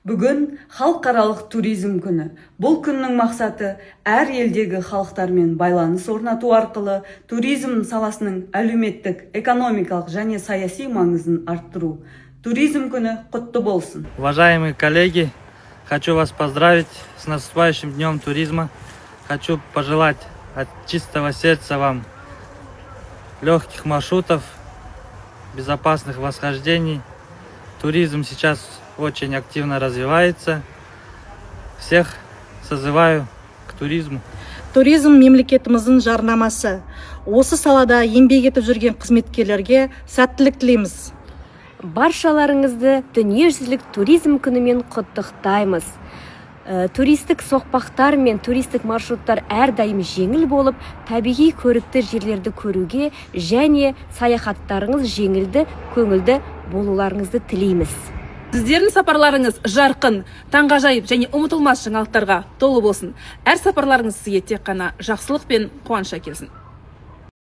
Бүгін халықаралық туризм күні. Бұл күннің мақсаты әр елдегі халықтармен байланыс орнату арқылы туризм саласының әлеуметтік, экономикалық және саяси маңызын арттыру. Туризм күні құтты болсын. Уважаемые коллеги, хочу вас поздравить с наступающим днем туризма. Хочу пожелать от чистого сердца вам легких маршрутов, безопасных восхождений. Туризм сейчас очень активно развивается. Всех созываю к туризму. Туризм мемлекетіміздің жарнамасы. Осы салада еңбек етіп жүрген қызметкерлерге сәттілік тілейміз. Баршаларыңызды дүниежүзілік туризм күнімен құттықтаймыз. Туристік соқпақтар мен туристік маршруттар әрдайым жеңіл болып, табиғи көрікті жерлерді көруге және саяхаттарыңыз жеңілді, көңілді болуларыңызды тілейміз. Сіздердің сапарларыңыз жарқын, таңғажайып және ұмытылмас жаңалықтарға толы болсын. Әр сапарларыңыз сізге тек қана жақсылық пен қуаныш әкелсін.